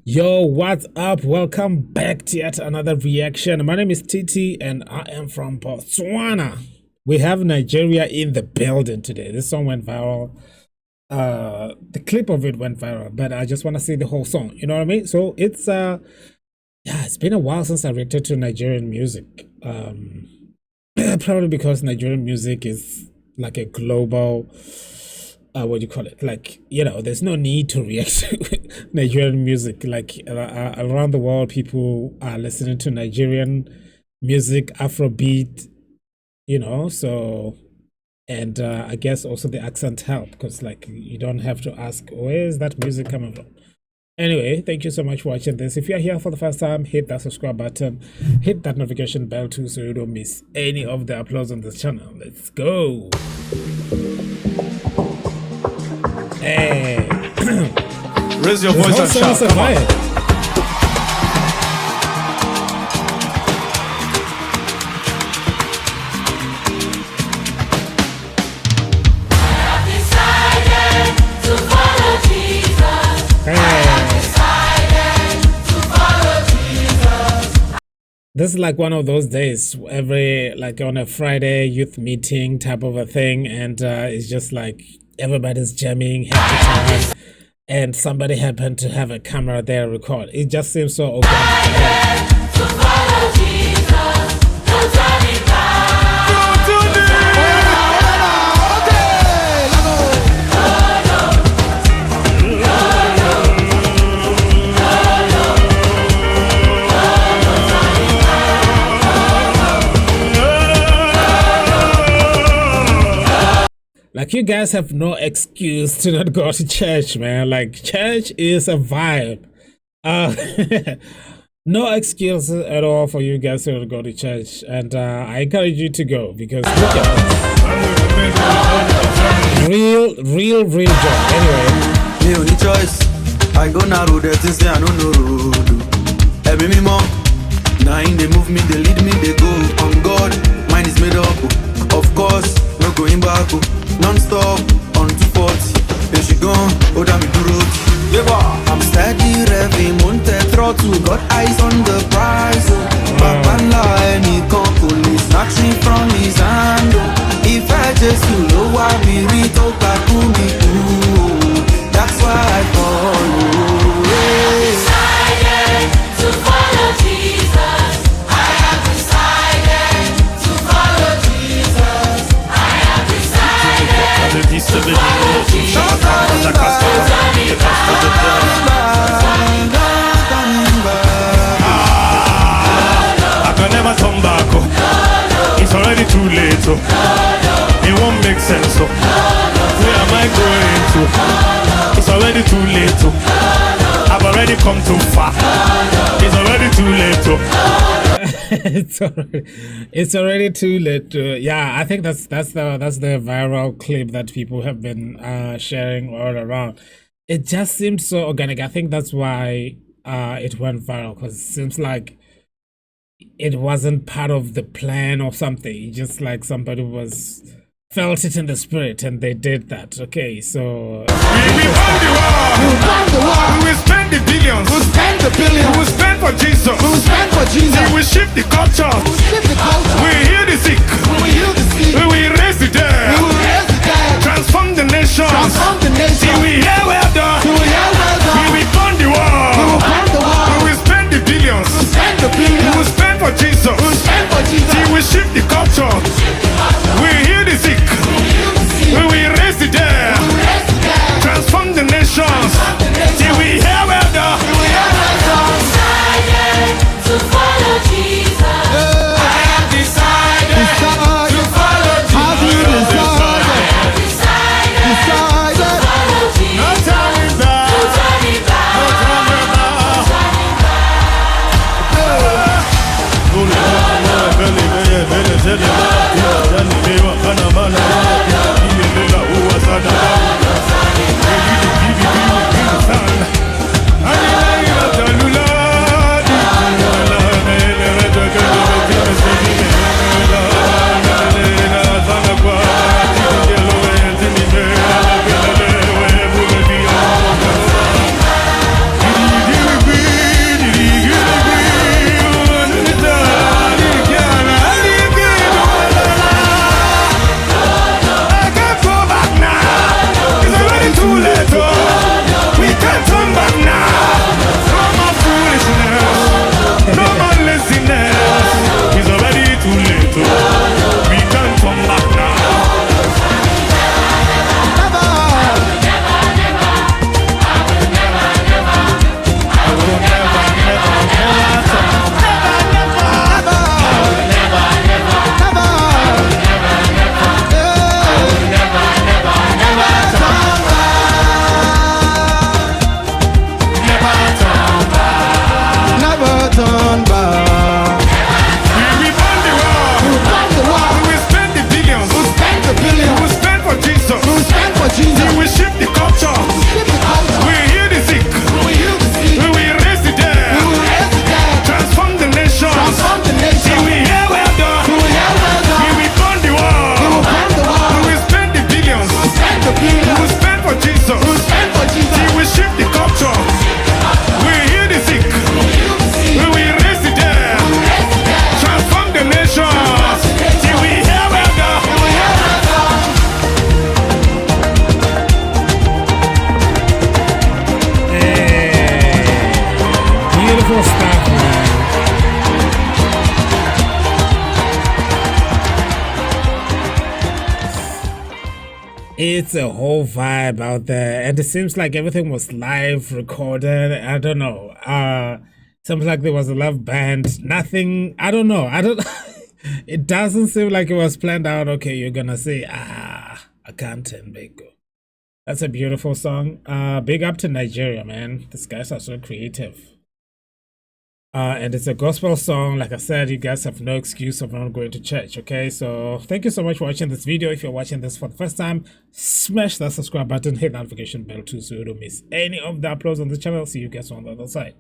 Yo, what's up? Welcome back to yet another reaction. My name is Titi and I am from Botswana. We have Nigeria in the building today. This song went viral. The clip of it went viral, but I just want to see the whole song. You know what I mean? So it's it's been a while since I reacted to Nigerian music. Probably because Nigerian music is like a global what do you call it, like, you know, there's no need to react to Nigerian music. Like around the world, people are listening to Nigerian music, Afrobeat, you know. So, and I guess also the accent help, because like you don't have to ask where is that music coming from. Anyway, thank you so much for watching this. If you're here for the first time, hit that subscribe button, hit that notification bell too, so you don't miss any of the uploads on this channel. Let's go. Hey. Raise your voice and shout. Come on. This is like one of those days, like on a Friday youth meeting type of a thing, and it's just like everybody's jamming, happy time, and somebody happened to have a camera there record. It just seems so organic. Like, you guys have no excuse to not go to church, man. Like, church is a vibe. No excuse at all for you guys to go to church. And I encourage you to go, because look at this. Real joy. Anyway. The only choice, I go now road, that is I don't know road. Every me mom, now in they move me, they lead me, they go. On God, mine is made up. Of course, no going back. Non-stop on 240. Then she gone, oh damn me to road. I'm steady revving, monte throttle. Got eyes on the prize. Papa line, he come police, snatching from his hand. If I just know why me read to me too. That's why I follow. Decided to follow Jesus. I have decided to follow Jesus. I have decided to follow Jesus. I can never turn back. It's already too late. It won't make sense. Where am I going to? It's already too late. I've already come too far. It's already too late. it's already too late. Yeah, I think that's the viral clip that people have been sharing all around. It just seems so organic. I think that's why it went viral, because it seems like it wasn't part of the plan or something. Just like somebody felt it in the spirit and they did that. Okay, so we won the war. We will spend the billions. We'll spend the billions. We will spend for Jesus. We will spend for Jesus. We will shift the culture. We will heal the sick. We will raise the dead. Transform the nation. Till we hear well done. We will fund the war. We will spend the billions. We will spend for Jesus. Till we shift the culture. We will heal the sick. We will raise the dead. Transform the nations. Till we hear well done. Decided to follow Jesus. I have decided to follow Jesus. I have decided to follow Jesus. No turning back. No turning back. No turning It's a whole vibe out there, and it seems like everything was live recorded. I don't know. Seems like there was a live band. Nothing. I don't know. I don't. It doesn't seem like it was planned out. Okay, you're gonna say, I can't turn back. That's a beautiful song. Big up to Nigeria, man. These guys are so creative. And it's a gospel song. Like I said, you guys have no excuse of not going to church, okay? So thank you so much for watching this video. If you're watching this for the first time, smash that subscribe button, hit notification bell too so you don't miss any of the uploads on the channel. See you guys on the other side.